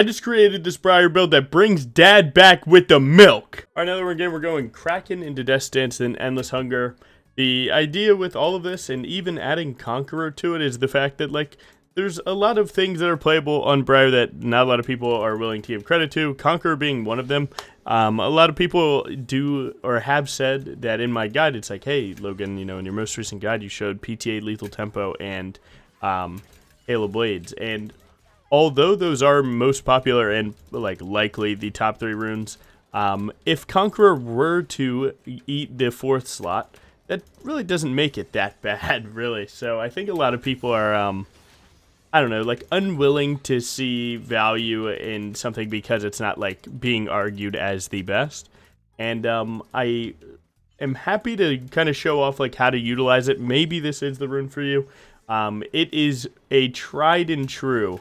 I just created this Briar build that brings dad back with the milk. All right, now that we're going Kraken into Death's Dance, then Endless Hunger. The idea with all of this, and even adding Conqueror to it, is the fact that, like, there's a lot of things that are playable on Briar that not a lot of people are willing to give credit to, Conqueror being one of them. A lot of people do or have said that in my guide, it's like, hey, Logan, you know, in your most recent guide, you showed PTA, Lethal Tempo, and Halo Blades. And although those are most popular and, like, likely the top 3 runes, if Conqueror were to eat the 4th slot, that really doesn't make it that bad, really. So I think a lot of people are, I don't know, like, unwilling to see value in something because it's not, like, being argued as the best. And I am happy to kind of show off, like, how to utilize it. Maybe this is the rune for you. It is a tried and true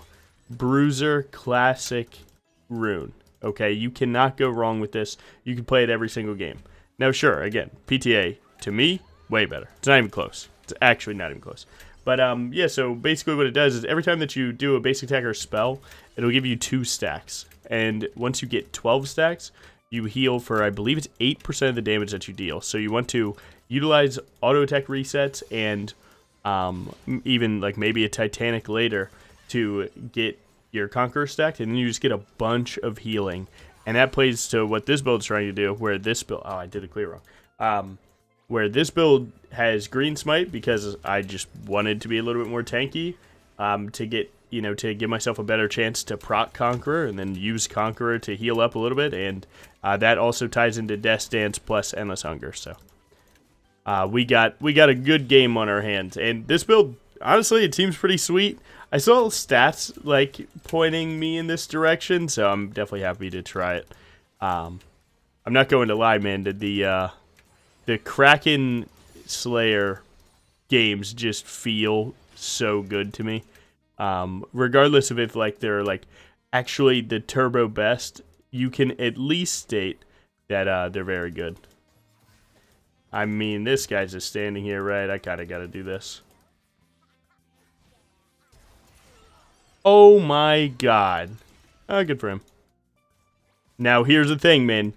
Bruiser Classic rune. Okay, you cannot go wrong with this. You can play it every single game. Now, sure, again, PTA, to me, way better. It's not even close. It's actually not even close. But, yeah, so basically what it does is every time that you do a basic attack or spell, it'll give you 2 stacks. And once you get 12 stacks, you heal for, I believe it's 8% of the damage that you deal. So you want to utilize auto attack resets and even, like, maybe a Titanic later to get your Conqueror stacked, and then you just get a bunch of healing. And that plays to what this build's trying to do, where this build... Oh, I did it clear wrong. Where this build has Green Smite, because I just wanted to be a little bit more tanky, to get, you know, to give myself a better chance to proc Conqueror, and then use Conqueror to heal up a little bit, and that also ties into Death's Dance plus Endless Hunger, so... we got a good game on our hands, and this build, honestly, it seems pretty sweet. I saw stats, like, pointing me in this direction, so I'm definitely happy to try it. I'm not going to lie, man, the Kraken Slayer games just feel so good to me. Regardless of if, like, they're, like, actually the turbo best, you can at least state that they're very good. I mean, this guy's just standing here, right? I kind of got to do this. Oh my god. Oh, good for him. Now, here's the thing, man.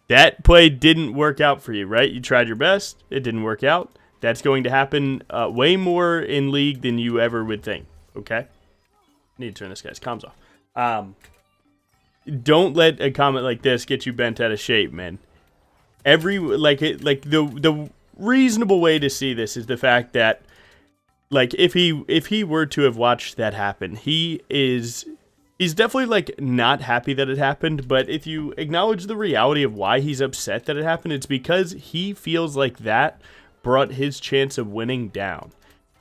That play didn't work out for you, right? You tried your best. It didn't work out. That's going to happen way more in League than you ever would think, okay? Need to turn this guy's comms off. Don't let a comment like this get you bent out of shape, man. The reasonable way to see this is the fact that, like, if he were to have watched that happen, he's definitely, like, not happy that it happened, but if you acknowledge the reality of why he's upset that it happened, it's because he feels like that brought his chance of winning down.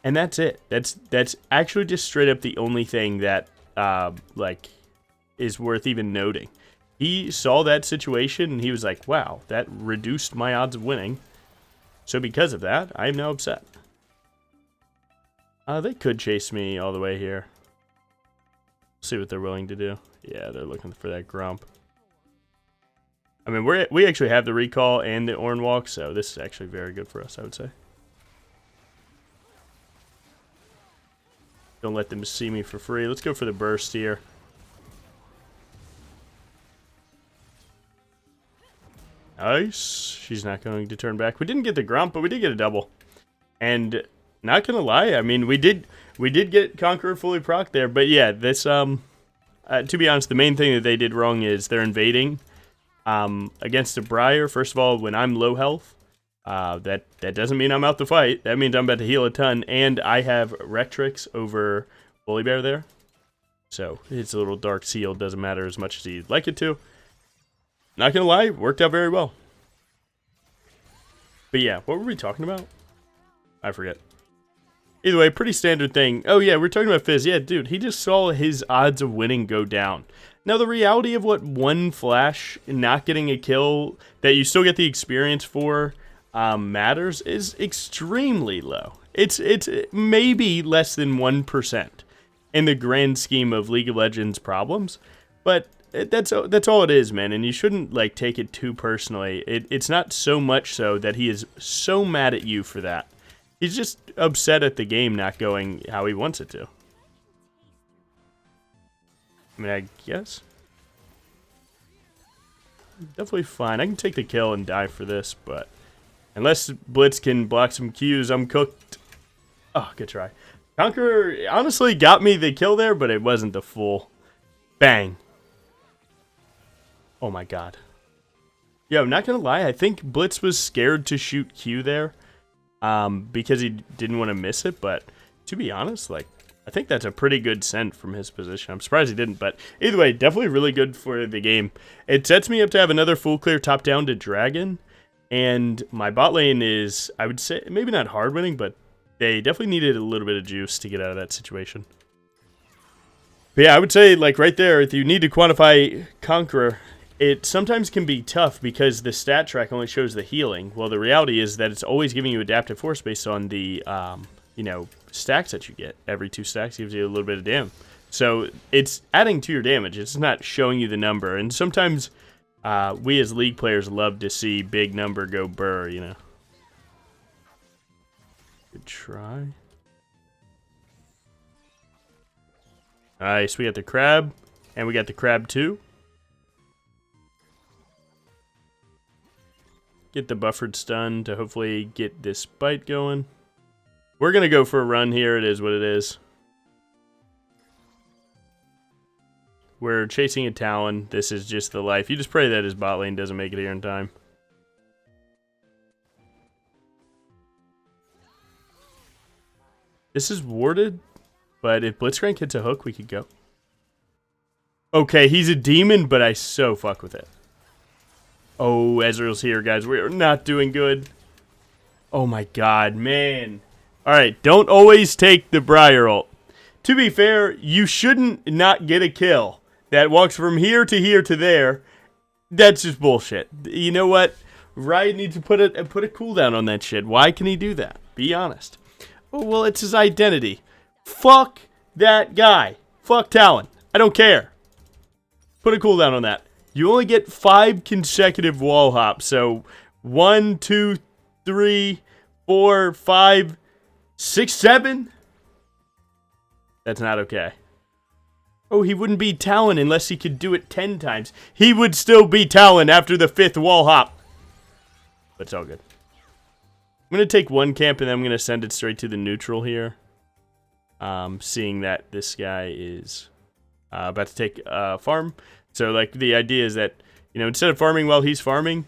And that's it. That's actually just straight up the only thing that like, is worth even noting. He saw that situation and he was like, wow, that reduced my odds of winning. So because of that, I am now upset. They could chase me all the way here. See what they're willing to do. Yeah, they're looking for that Grump. I mean, we actually have the recall and the Orn Walk, so this is actually very good for us, I would say. Don't let them see me for free. Let's go for the burst here. Nice. She's not going to turn back. We didn't get the Grump, but we did get a double. And not gonna lie, I mean, we did get Conqueror fully proc there, but yeah, this to be honest, the main thing that they did wrong is they're invading against a Briar. First of all, when I'm low health, that doesn't mean I'm out to fight. That means I'm about to heal a ton, and I have Rectrix over Bully Bear there. So it's a little Dark Seal, doesn't matter as much as you'd like it to. Not gonna lie, worked out very well. But yeah, what were we talking about? I forget. Either way, pretty standard thing. Oh yeah, we're talking about Fizz. Yeah, dude, he just saw his odds of winning go down. Now, the reality of what one flash and not getting a kill that you still get the experience for matters is extremely low. It's maybe less than 1% in the grand scheme of League of Legends problems, but that's all it is, man. And you shouldn't, like, take it too personally. It's not so much so that he is so mad at you for that. He's just upset at the game not going how he wants it to. I mean, I guess. Definitely fine. I can take the kill and die for this, but unless Blitz can block some Qs, I'm cooked. Oh, good try. Conqueror honestly got me the kill there, but it wasn't the full. Bang. Oh my god. Yeah, I'm not gonna lie. I think Blitz was scared to shoot Q there, because he didn't want to miss it. But to be honest, like, I think that's a pretty good send from his position. I'm surprised he didn't, but either way, definitely really good for the game. It sets me up to have another full clear top down to Dragon, and my bot lane is, I would say, maybe not hard winning, but they definitely needed a little bit of juice to get out of that situation. But yeah, I would say, like, right there, if you need to quantify Conqueror, it sometimes can be tough because the stat track only shows the healing. Well, the reality is that it's always giving you adaptive force based on the, you know, stacks that you get. Every 2 stacks gives you a little bit of damage. So it's adding to your damage. It's not showing you the number. And sometimes we as League players love to see big number go burr, you know. Good try. Nice. We got the crab. And we got the crab too. Get the buffered stun to hopefully get this bite going. We're going to go for a run here. It is what it is. We're chasing a Talon. This is just the life. You just pray that his bot lane doesn't make it here in time. This is warded, but if Blitzcrank hits a hook, we could go. Okay, he's a demon, but I so fuck with it. Oh, Ezreal's here, guys. We are not doing good. Oh my god, man. Alright, don't always take the Briar ult. To be fair, you shouldn't not get a kill that walks from here to there. That's just bullshit. You know what? Riot needs to put a cooldown on that shit. Why can he do that? Be honest. Oh, well, it's his identity. Fuck that guy. Fuck Talon. I don't care. Put a cooldown on that. You only get 5 consecutive wall hops. So 1, 2, 3, 4, 5, 6, 7. That's not okay. Oh, he wouldn't be Talon unless he could do it 10 times. He would still be Talon after the 5th wall hop. But it's all good. I'm going to take one camp and then I'm going to send it straight to the neutral here. Seeing that this guy is about to take farm. So, like, the idea is that, you know, instead of farming while he's farming,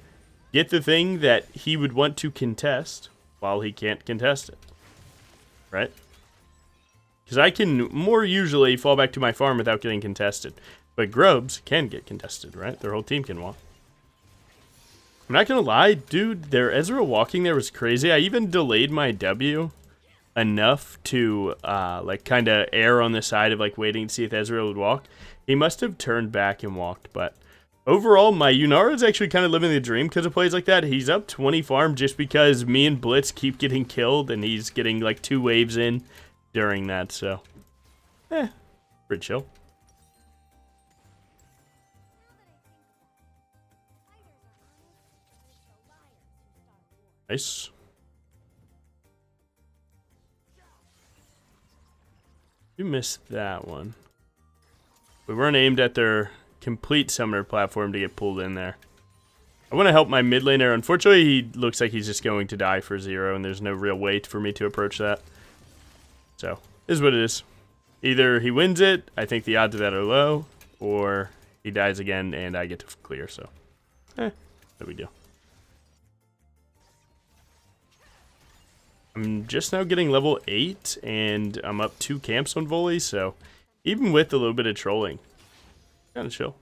get the thing that he would want to contest while he can't contest it. Right? Because I can more usually fall back to my farm without getting contested. But Grubs can get contested, right? Their whole team can walk. I'm not going to lie, dude, their Ezreal walking there was crazy. I even delayed my W enough to, like, kind of err on the side of, like, waiting to see if Ezreal would walk. He must have turned back and walked, but overall, my Yunara is actually kind of living the dream because of plays like that. He's up 20 farm just because me and Blitz keep getting killed, and he's getting, like, 2 waves in during that, so, pretty chill. Nice. We missed that one. We weren't aimed at their complete summoner platform to get pulled in there. I want to help my mid laner. Unfortunately, he looks like he's just going to die for 0, and there's no real way for me to approach that. So, this is what it is. Either he wins it, I think the odds of that are low, or he dies again and I get to clear, so. No big deal. I'm just now getting level 8, and I'm up 2 camps on volley, so even with a little bit of trolling, kind of chill.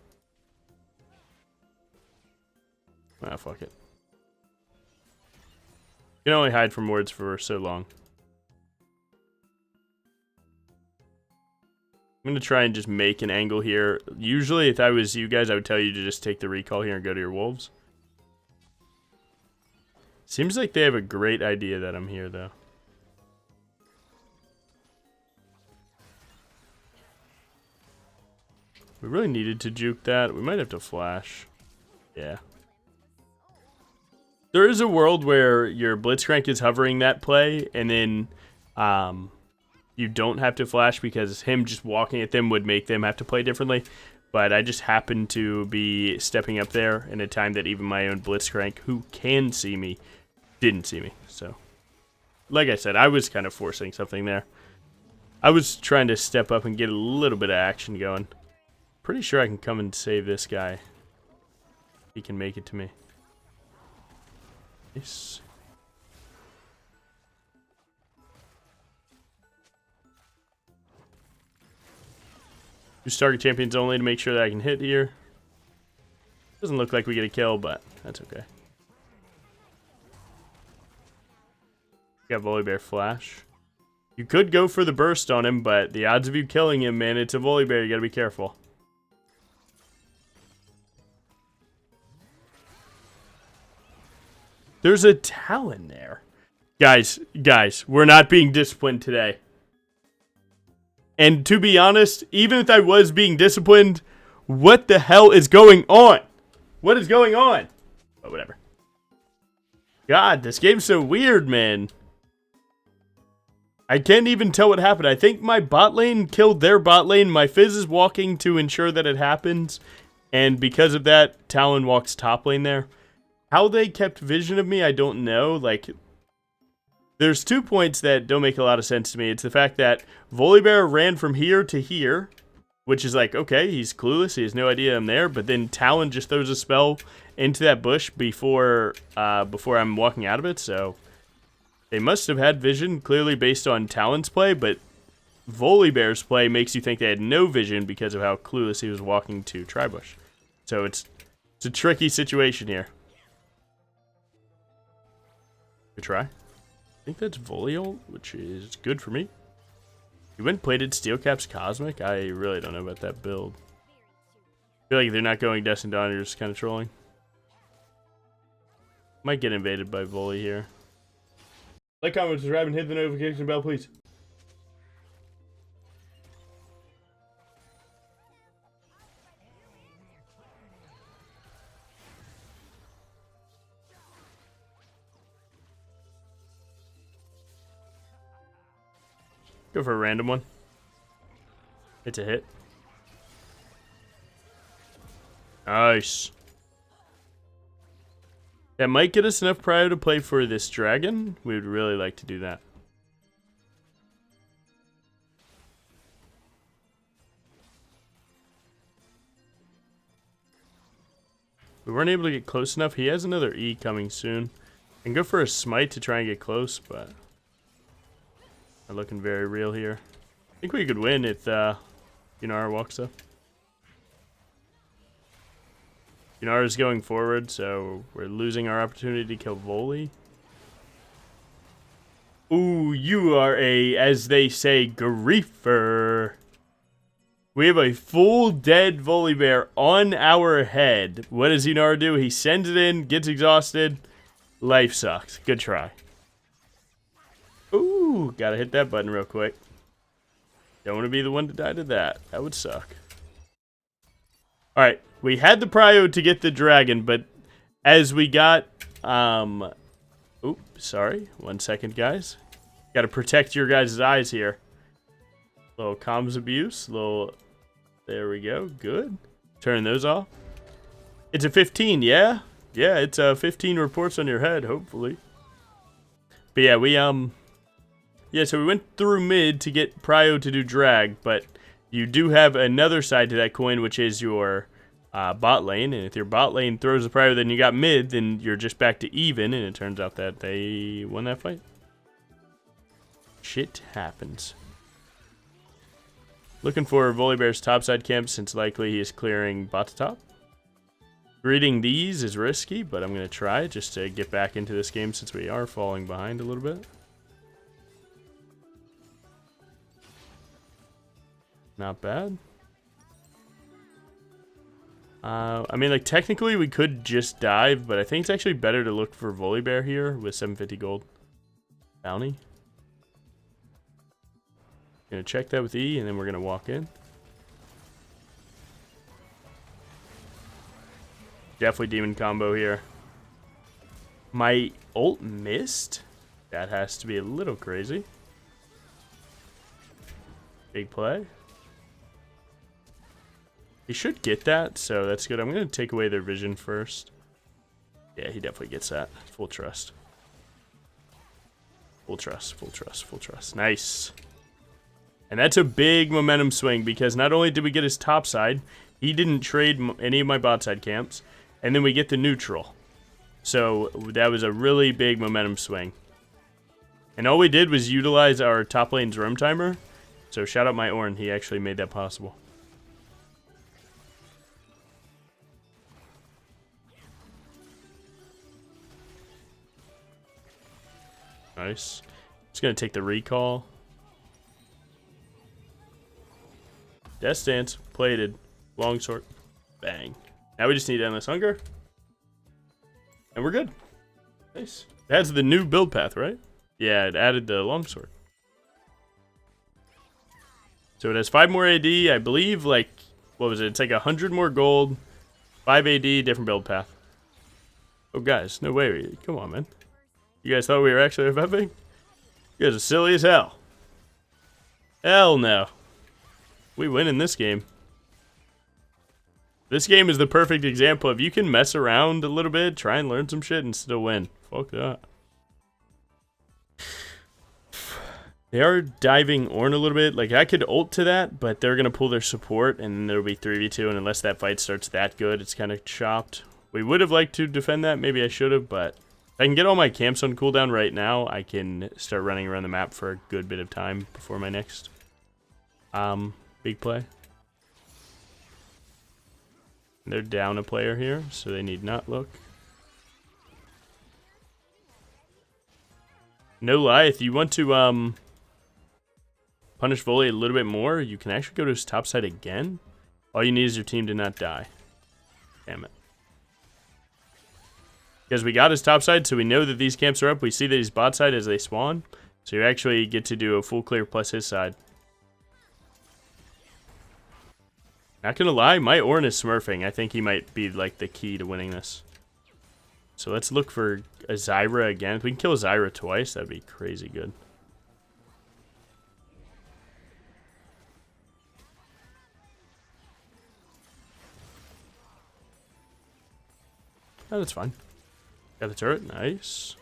Ah, fuck it. You can only hide from words for so long. I'm going to try and just make an angle here. Usually, if I was you guys, I would tell you to just take the recall here and go to your wolves. Seems like they have a great idea that I'm here, though. We really needed to juke that. We might have to flash. Yeah. There is a world where your Blitzcrank is hovering that play, and then you don't have to flash because him just walking at them would make them have to play differently. But I just happened to be stepping up there in a time that even my own Blitzcrank, who can see me, didn't see me. So, like I said, I was kind of forcing something there. I was trying to step up and get a little bit of action going. Pretty sure I can come and save this guy. He can make it to me. Nice. Use target champions only to make sure that I can hit here. Doesn't look like we get a kill, but that's okay. Got Volibear flash. You could go for the burst on him, but the odds of you killing him, man, it's a Volibear. You gotta be careful. There's a Talon there. Guys, we're not being disciplined today. And to be honest, even if I was being disciplined, what the hell is going on? What is going on? But whatever. God, this game's so weird, man. I can't even tell what happened. I think my bot lane killed their bot lane. My Fizz is walking to ensure that it happens. And because of that, Talon walks top lane there. How they kept vision of me, I don't know. Like, there's 2 points that don't make a lot of sense to me. It's the fact that Volibear ran from here to here, which is like, okay, he's clueless. He has no idea I'm there. But then Talon just throws a spell into that bush before I'm walking out of it. So they must have had vision, clearly based on Talon's play. But Volibear's play makes you think they had no vision because of how clueless he was walking to Tribush. So it's a tricky situation here. Good try. I think that's Volio, which is good for me. You went plated Steel Caps Cosmic? I really don't know about that build. I feel like they're not going Destined Dawn, you're just kind of trolling. Might get invaded by Volley here. Like, comment, subscribe, and hit the notification bell, please. Go for a random one. It's a hit. Nice. That might get us enough prio to play for this dragon. We would really like to do that. We weren't able to get close enough. He has another E coming soon. And go for a smite to try and get close, but not looking very real here. I think we could win if Yunara walks up. Yunara's going forward, so we're losing our opportunity to kill Volley. Ooh, you are a, as they say, griefer. We have a full dead Volibear on our head. What does Yunara do? He sends it in, gets exhausted. Life sucks. Good try. Ooh, gotta hit that button real quick. Don't want to be the one to die to that. That would suck. Alright, we had the prio to get the dragon, but as we got, oops, sorry. 1 second, guys. Gotta protect your guys' eyes here. Little comms abuse, there we go, good. Turn those off. It's a 15, yeah? Yeah, it's 15 reports on your head, hopefully. But yeah, yeah, so we went through mid to get prio to do drag, but you do have another side to that coin, which is your bot lane. And if your bot lane throws a prio, then you got mid, then you're just back to even, and it turns out that they won that fight. Shit happens. Looking for Volibear's topside camp, since likely he is clearing bot to top. Greeting these is risky, but I'm going to try just to get back into this game since we are falling behind a little bit. Not bad. I mean, like, technically we could just dive, but I think it's actually better to look for Volibear here with 750 gold bounty. Gonna check that with E, and then we're gonna walk in. Definitely demon combo here. My ult missed? That has to be a little crazy. Big play. He should get that, so that's good. I'm going to take away their vision first. Yeah, he definitely gets that. Full trust. Full trust, full trust, full trust. Nice. And that's a big momentum swing because not only did we get his top side, he didn't trade any of my bot side camps, and then we get the neutral. So that was a really big momentum swing. And all we did was utilize our top lane's roam timer. So shout out my Ornn, he actually made that possible. Nice. Just gonna take the recall. Death Stance, plated, longsword, bang. Now we just need Endless Hunger. And we're good. Nice. That's the new build path, right? Yeah, it added the longsword. So it has 5 more AD, I believe, like, what was it? It's like 100 more gold, 5 AD, different build path. Oh, guys, no way. Come on, man. You guys thought we were actually FFing? You guys are silly as hell. Hell no. We win in this game. This game is the perfect example of you can mess around a little bit, try and learn some shit, and still win. Fuck that. They are diving Ornn a little bit. Like, I could ult to that, but they're going to pull their support, and there'll be 3v2, and unless that fight starts that good, it's kind of chopped. We would have liked to defend that. Maybe I should have, but if I can get all my camps on cooldown right now, I can start running around the map for a good bit of time before my next big play. They're down a player here, so they need not look. No lie, if you want to punish Volley a little bit more, you can actually go to his top side again. All you need is your team to not die. Damn it. Because we got his top side, so we know that these camps are up. We see that he's bot side as they spawn. So you actually get to do a full clear plus his side. Not gonna lie, my Ornn is smurfing. I think he might be like the key to winning this. So let's look for a Zyra again. If we can kill Zyra twice, that'd be crazy good. Oh, that's fine. Got the turret, nice.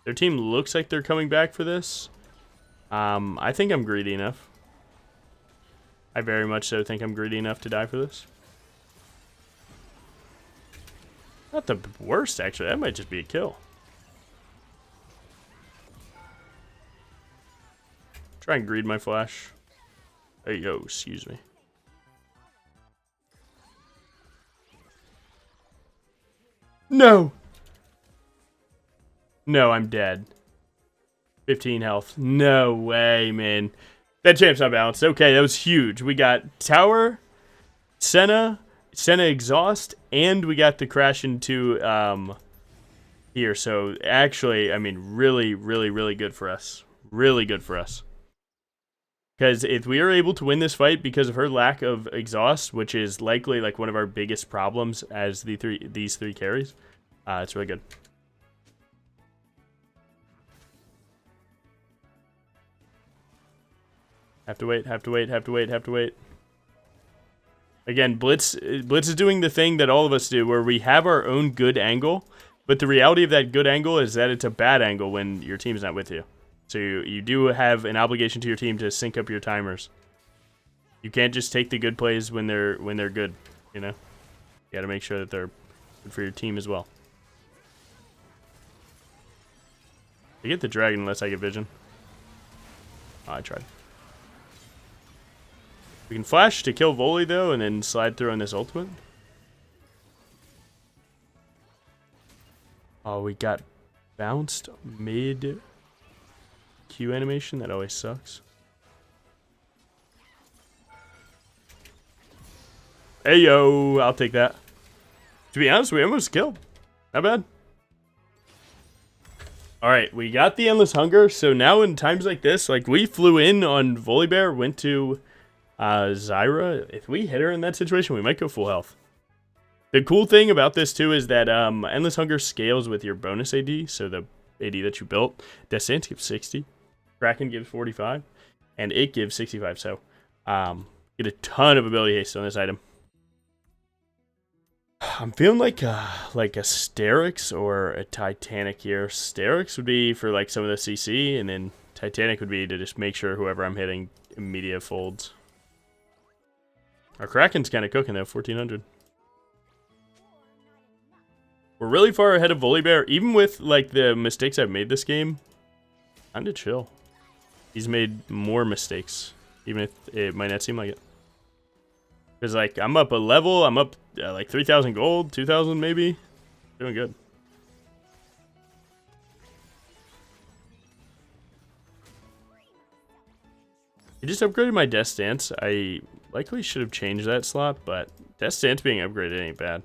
Their team looks like they're coming back for this. I think I'm greedy enough. I very much so think I'm greedy enough to die for this. Not the worst, actually. That might just be a kill. Try and greed my flash. Hey, yo, excuse me. No! No, I'm dead. 15 health. No way, man. That champ's not balanced. Okay, that was huge. We got Tower, Senna Exhaust, and we got the crash into here. So actually, I mean, really, really, really good for us. Really good for us. Because if we are able to win this fight because of her lack of exhaust, which is likely like one of our biggest problems as these three carries, it's really good. Have to wait, have to wait, have to wait, have to wait. Again, Blitz is doing the thing that all of us do, where we have our own good angle, but the reality of that good angle is that it's a bad angle when your team's not with you. So you do have an obligation to your team to sync up your timers. You can't just take the good plays when they're good, you know? You gotta make sure that they're good for your team as well. I get the dragon unless I get vision. Oh, I tried. We can flash to kill Volley, though, and then slide through on this ultimate. Oh, we got bounced mid Q animation. That always sucks. Hey, yo, I'll take that. To be honest, we almost killed. Not bad. Alright, we got the Endless Hunger. So now in times like this, like we flew in on Volibear, went to Zyra. If we hit her in that situation, we might go full health. The cool thing about this too is that Endless Hunger scales with your bonus AD, so the AD that you built. Descent gives 60, Kraken gives 45. and it gives 65. So get a ton of ability haste on this item. I'm feeling like a Sterix or a Titanic here. Sterix would be for like some of the CC, and then Titanic would be to just make sure whoever I'm hitting immediate folds. Our Kraken's kind of cooking though, 1400. We're really far ahead of Volibear, even with like the mistakes I've made this game. Kinda chill. He's made more mistakes, even if it might not seem like it. Because like I'm up a level, I'm up like 3,000 gold, 2,000 maybe. Doing good. I just upgraded my Death Stance. I likely should have changed that slot, but Death Stance being upgraded ain't bad.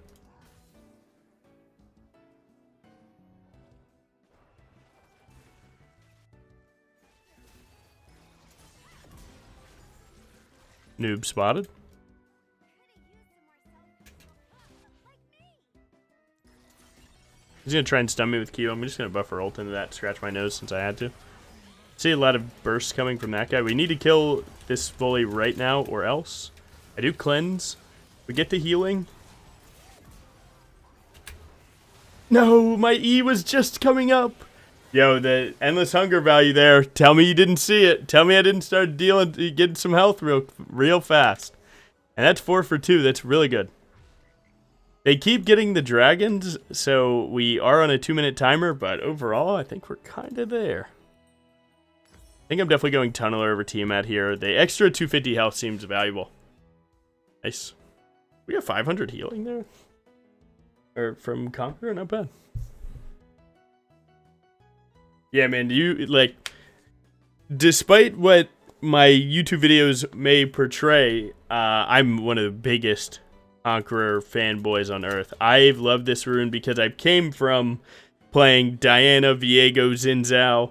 Noob spotted. He's gonna try and stun me with Q. I'm just gonna buffer ult into that, scratch my nose since I had to. See a lot of bursts coming from that guy. We need to kill this volley right now or else. I do cleanse. We get the healing. No, my E was just coming up. Yo, the endless hunger value there. Tell me you didn't see it. Tell me I didn't start getting some health real fast. And that's 4 for 2. That's really good. They keep getting the dragons, so we are on a 2-minute timer, but overall, I think we're kind of there. I think I'm definitely going Tunneler over Tiamat here. The extra 250 health seems valuable. Nice. We got 500 healing there. Or from Conqueror, not bad. Yeah, man, you, like, despite what my YouTube videos may portray, I'm one of the biggest Conqueror fanboys on Earth. I've loved this rune because I came from playing Diana, Viego, Xin Zhao,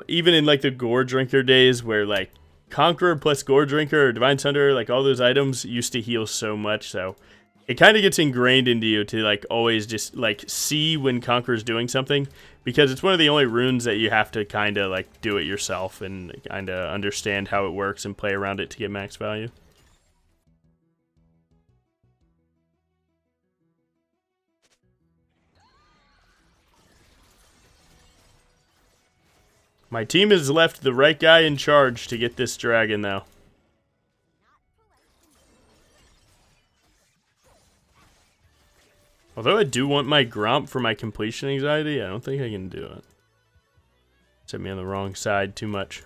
even in, like, the Gore Drinker days where, like, Conqueror plus Gore Drinker or Divine Sunder, like, all those items used to heal so much, so it kind of gets ingrained into you to, like, always just, like, see when Conqueror's doing something, because it's one of the only runes that you have to kind of, like, do it yourself and kind of understand how it works and play around it to get max value. My team has left the right guy in charge to get this dragon, though. Although I do want my Gromp for my completion anxiety, I don't think I can do it. Set me on the wrong side too much.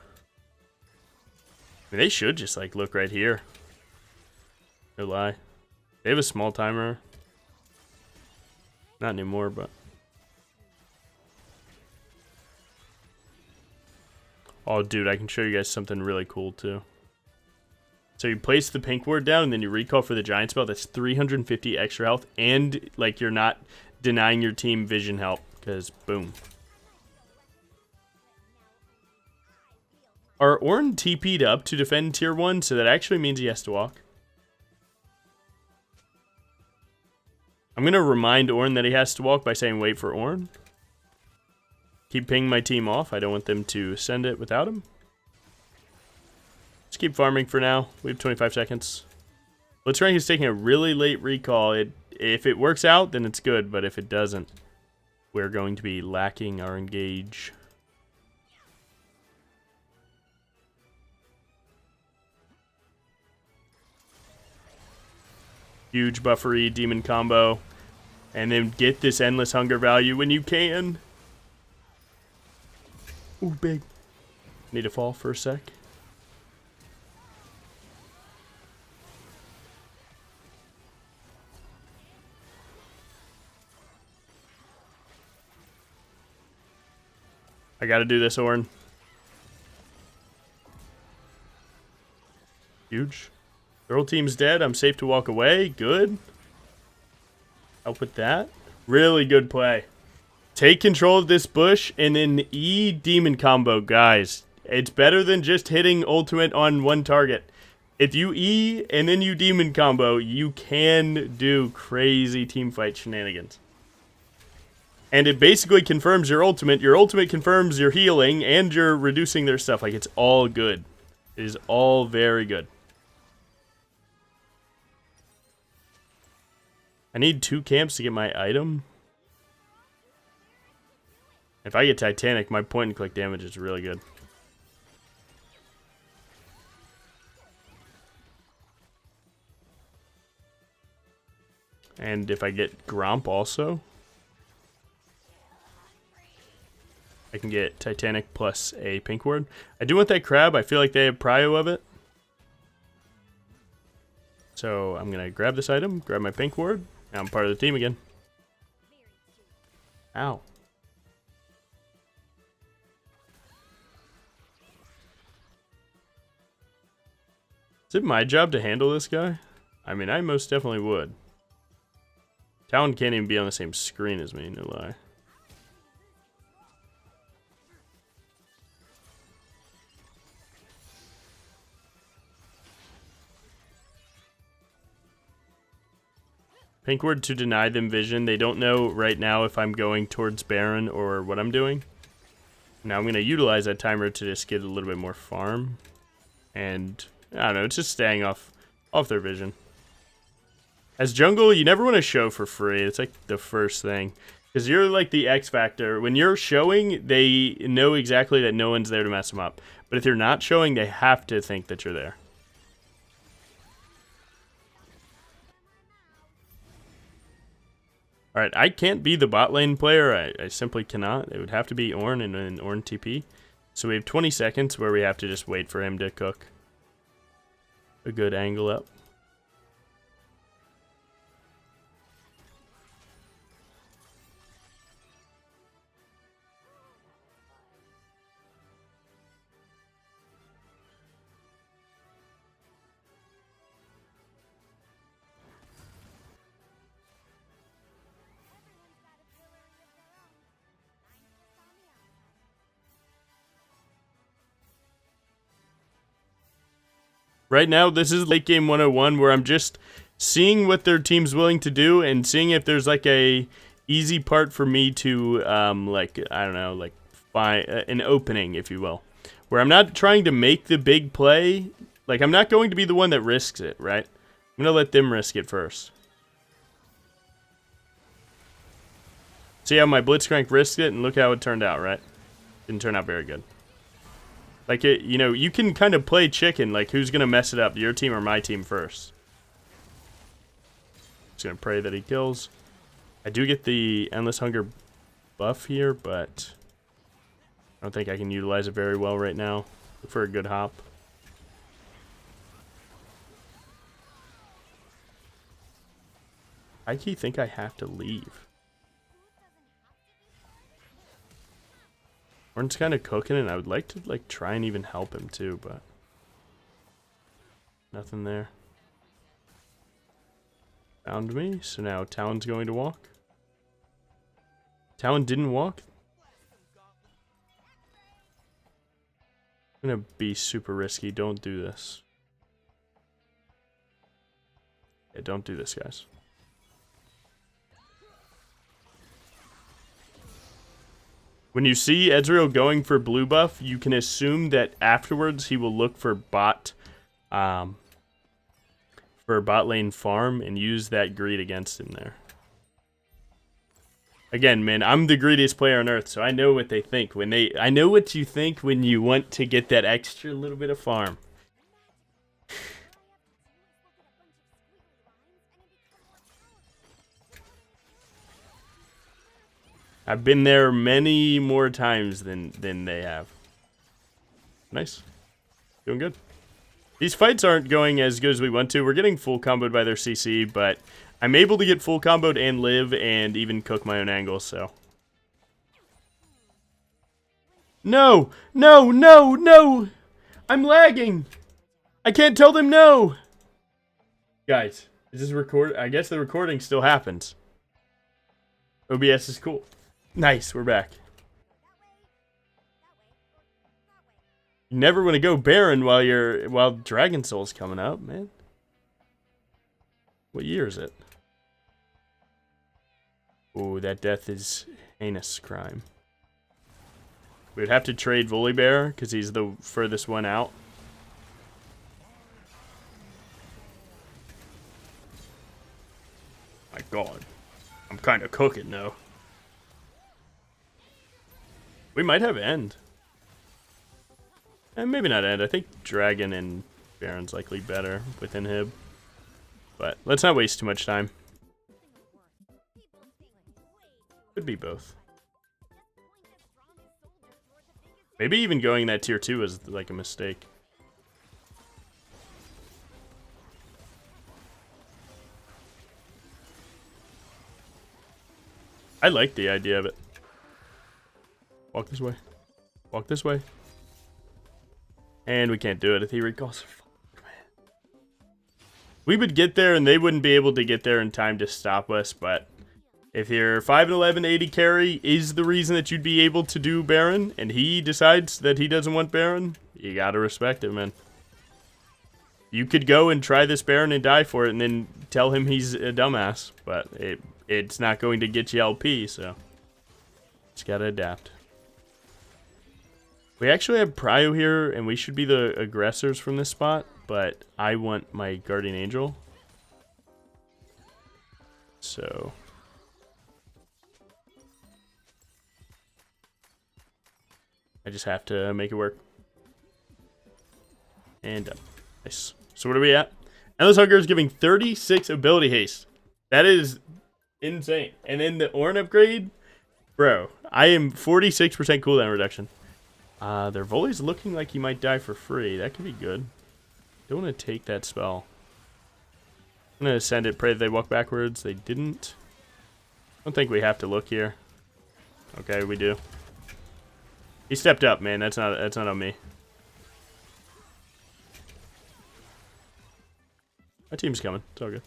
I mean, they should just, like, look right here. No lie. They have a small timer. Not anymore, but... Oh, dude, I can show you guys something really cool, too. So you place the pink ward down, and then you recall for the giant spell. That's 350 extra health, and, like, you're not denying your team vision help, because, boom. Are Ornn TP'd up to defend tier 1, so that actually means he has to walk? I'm going to remind Ornn that he has to walk by saying wait for Ornn. Keep pinging my team off. I don't want them to send it without him. Let's keep farming for now. We have 25 seconds. Blitzcrank is taking a really late recall. If it works out, then it's good. But if it doesn't, we're going to be lacking our engage. Huge buffery demon combo. And then get this endless hunger value when you can. Ooh, big. Need to fall for a sec. I gotta do this, Ornn. Huge. Their whole team's dead. I'm safe to walk away. Good. Help with that. Really good play. Take control of this bush and then E demon combo, guys. It's better than just hitting ultimate on one target. If you E and then you demon combo, you can do crazy teamfight shenanigans. And it basically confirms your ultimate. Your ultimate confirms your healing and you're reducing their stuff. Like, it's all good. It is all very good. I need 2 camps to get my item. If I get Titanic, my point and click damage is really good. And if I get Gromp also, I can get Titanic plus a pink ward. I do want that crab. I feel like they have prio of it. So I'm going to grab this item, grab my pink ward. Now I'm part of the team again. Ow. Is it my job to handle this guy? I mean, I most definitely would. Talon can't even be on the same screen as me, no lie. Pink word to deny them vision. They don't know right now if I'm going towards Baron or what I'm doing. Now I'm going to utilize that timer to just get a little bit more farm. And, I don't know, it's just staying off their vision. As jungle, you never want to show for free. It's like the first thing. Because you're like the X factor. When you're showing, they know exactly that no one's there to mess them up. But if you're not showing, they have to think that you're there. Alright, I can't be the bot lane player. I simply cannot. It would have to be Ornn and an Ornn TP. So we have 20 seconds where we have to just wait for him to cook a good angle up. Right now, this is late game 101 where I'm just seeing what their team's willing to do and seeing if there's like a easy part for me to, like, I don't know, like find an opening, if you will. Where I'm not trying to make the big play. Like, I'm not going to be the one that risks it, right? I'm going to let them risk it first. See how my Blitzcrank risked it and look how it turned out, right? Didn't turn out very good. Like, it, you know, you can kind of play chicken, like, who's going to mess it up, your team or my team first. Just going to pray that he kills. I do get the Endless Hunger buff here, but I don't think I can utilize it very well right now. Look for a good hop. I think I have to leave. Ornn's kind of cooking, and I would like to like try and even help him too, but nothing there. Found me, so now Talon's going to walk. Talon didn't walk. I'm gonna be super risky. Don't do this. Yeah, don't do this, guys. When you see Ezreal going for blue buff, you can assume that afterwards he will look for bot lane farm and use that greed against him there. Again, man, I'm the greediest player on earth, so I know what they think I know what you think when you want to get that extra little bit of farm. I've been there many more times than they have. Nice. Doing good. These fights aren't going as good as we want to. We're getting full comboed by their CC, but I'm able to get full comboed and live and even cook my own angles, so. No! No! No! No! I'm lagging! I can't tell them no! Guys, is this record? I guess the recording still happens. OBS is cool. Nice, we're back. You never want to go Baron while Dragon Soul's coming up, man. What year is it? Oh, that death is heinous crime. We would have to trade Volibear because he's the furthest one out. My god. I'm kind of cooking though. We might have end. And maybe not end. I think Dragon and Baron's likely better with inhib. But let's not waste too much time. Could be both. Maybe even going that tier 2 is like a mistake. I like the idea of it. Walk this way. Walk this way. And we can't do it if he recalls. Fuck, man. We would get there and they wouldn't be able to get there in time to stop us, but if your 5'11", 80 carry is the reason that you'd be able to do Baron, and he decides that he doesn't want Baron, you gotta respect it, man. You could go and try this Baron and die for it and then tell him he's a dumbass, but it's not going to get you LP, so just gotta adapt. We actually have Prio here, and we should be the aggressors from this spot, but I want my Guardian Angel. So I just have to make it work. And done. Nice. So what are we at? Endless Hunger is giving 36 ability haste. That is insane. And then the Ornn upgrade, bro, I am 46% cooldown reduction. Their volley's looking like he might die for free. That could be good. Don't want to take that spell. I'm going to send it, pray that they walk backwards. They didn't. I don't think we have to look here. Okay, we do. He stepped up, man. That's not on me. My team's coming. It's all good.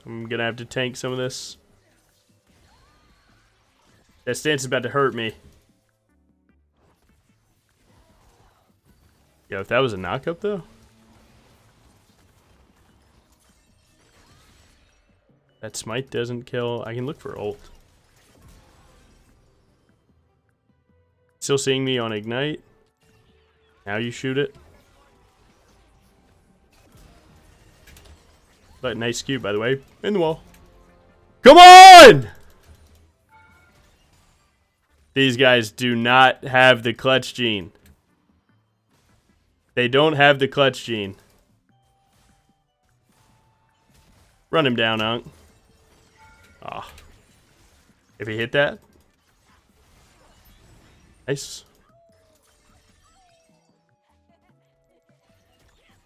I'm gonna have to tank some of this. That stance is about to hurt me. Yo, if that was a knockup though. That smite doesn't kill. I can look for ult. Still seeing me on ignite. Now you shoot it. But nice cube, by the way. In the wall. Come on! These guys do not have the clutch gene. They don't have the clutch gene. Run him down, Unk. Ah. Oh. If he hit that. Nice.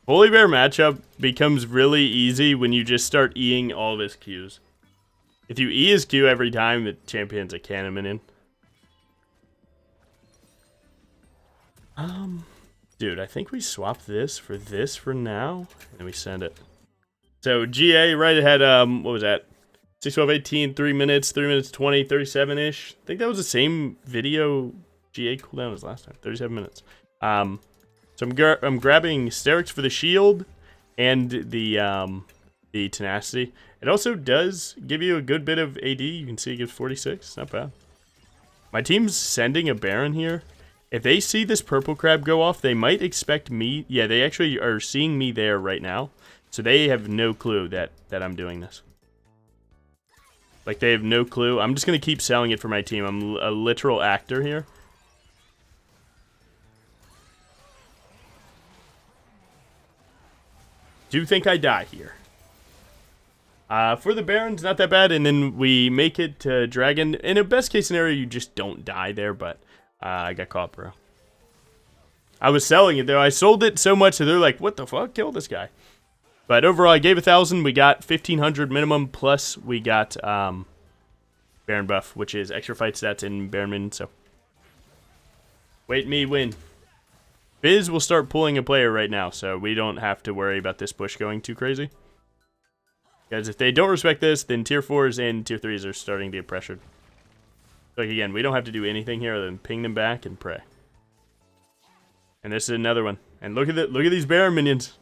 Holy Bear matchup becomes really easy when you just start Eing all of his Qs. If you E his Q every time, the champion's a cannon minion. Dude, I think we swap this for now, and we send it. So GA right ahead, what was that? 6, 12, 18, 3 minutes, 3 minutes 20, 37-ish. I think that was the same video GA cooldown as last time, 37 minutes. So I'm grabbing Sterix for the shield and the tenacity. It also does give you a good bit of AD. You can see it gives 46. Not bad. My team's sending a Baron here. If they see this purple crab go off, they might expect me. Yeah, they actually are seeing me there right now. So they have no clue that I'm doing this. Like, they have no clue. I'm just going to keep selling it for my team. I'm a literal actor here. Do think I die here. For the Barons, not that bad. And then we make it to Dragon. In a best case scenario, you just don't die there. But I got caught, bro. I was selling it, though. I sold it so much that they're like, what the fuck? Kill this guy. But overall, I gave 1,000. We got 1,500 minimum. Plus, we got Baron buff, which is extra fight stats in Baron Min. So, wait me win. Fizz will start pulling a player right now, so we don't have to worry about this push going too crazy. Because if they don't respect this, then tier 4s and tier 3s are starting to get pressured. Like, again, we don't have to do anything here other than ping them back and pray. And this is another one. And look at these Baron minions.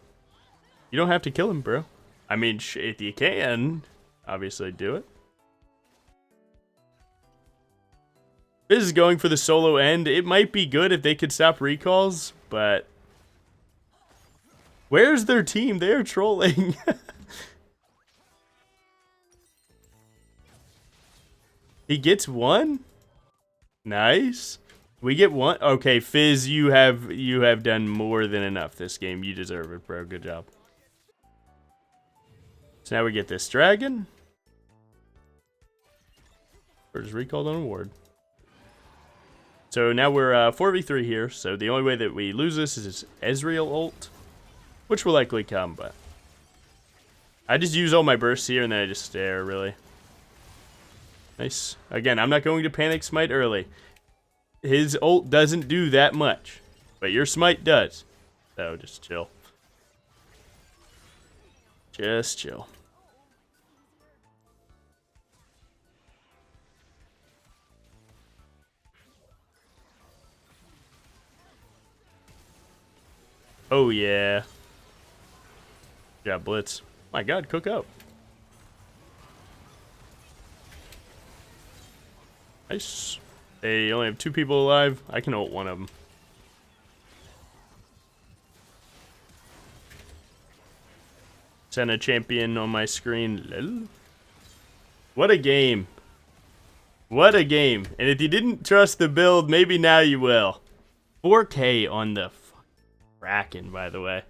You don't have to kill him, bro. I mean, if you can, obviously do it. Fizz is going for the solo end. It might be good if they could stop recalls, but where's their team? They're trolling. He gets one? Nice. We get one. Okay, Fizz, you have done more than enough this game. You deserve it, bro. Good job. So now we get this dragon. Or just recalled on award. So now we're 4v3 here. So the only way that we lose this is Ezreal ult, which will likely come, but I just use all my bursts here and then I just stare, really. Nice. Again, I'm not going to panic smite early. His ult doesn't do that much, but your smite does. So just chill. Just chill. Oh yeah. Yeah, Blitz. My god, cook up. Nice. They only have 2 people alive. I can ult one of them. Send a champion on my screen. Lol. What a game. What a game. And if you didn't trust the build, maybe now you will. 4K on the Kraken, by the way.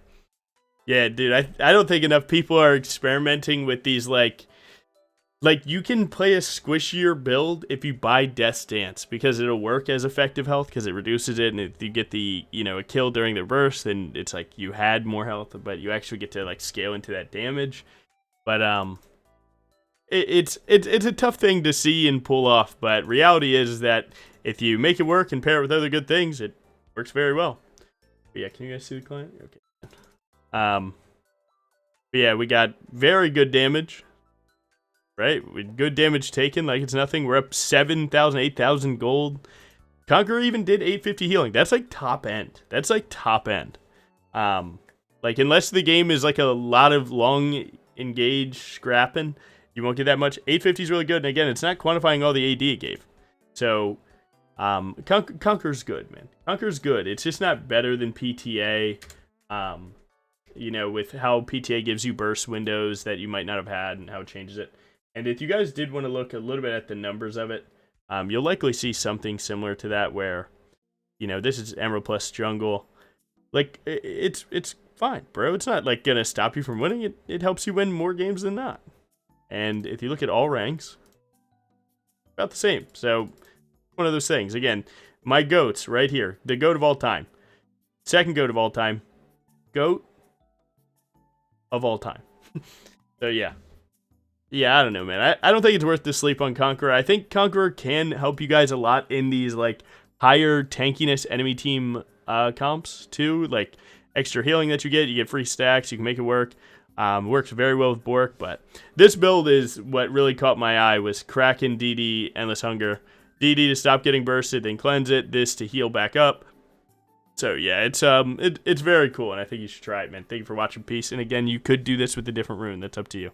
Yeah, dude, I don't think enough people are experimenting with these, like you can play a squishier build if you buy Death's Dance, because it'll work as effective health because it reduces it, and if you get the, you know, a kill during the burst, then it's like you had more health, but you actually get to like scale into that damage. But it's a tough thing to see and pull off, but reality is that if you make it work and pair it with other good things, it works very well. But yeah, can you guys see the client? Okay. But yeah, we got very good damage. Right? With good damage taken, like it's nothing. We're up 7,000, 8,000 gold. Conqueror even did 850 healing. That's like top end. That's like top end. Like unless the game is like a lot of long engage scrapping, you won't get that much. 850 is really good. And again, it's not quantifying all the AD it gave. So, Conqueror's good, man. Conqueror's good. It's just not better than PTA. You know, with how PTA gives you burst windows that you might not have had and how it changes it. And if you guys did want to look a little bit at the numbers of it, you'll likely see something similar to that where, you know, this is Emerald plus Jungle. Like, it's fine, bro. It's not, like, going to stop you from winning. It helps you win more games than not. And if you look at all ranks, about the same. So, one of those things. Again, my GOATs right here. The GOAT of all time. Second GOAT of all time. GOAT of all time. So, yeah. Yeah, I don't know, man. I don't think it's worth to sleep on Conqueror. I think Conqueror can help you guys a lot in these, like, higher tankiness enemy team comps, too. Like, extra healing that you get free stacks, you can make it work. Works very well with Bork, but this build is what really caught my eye was Kraken, DD, Endless Hunger. DD to stop getting bursted, then cleanse it. This to heal back up. So, yeah, it's very cool, and I think you should try it, man. Thank you for watching. Peace. And again, you could do this with a different rune. That's up to you.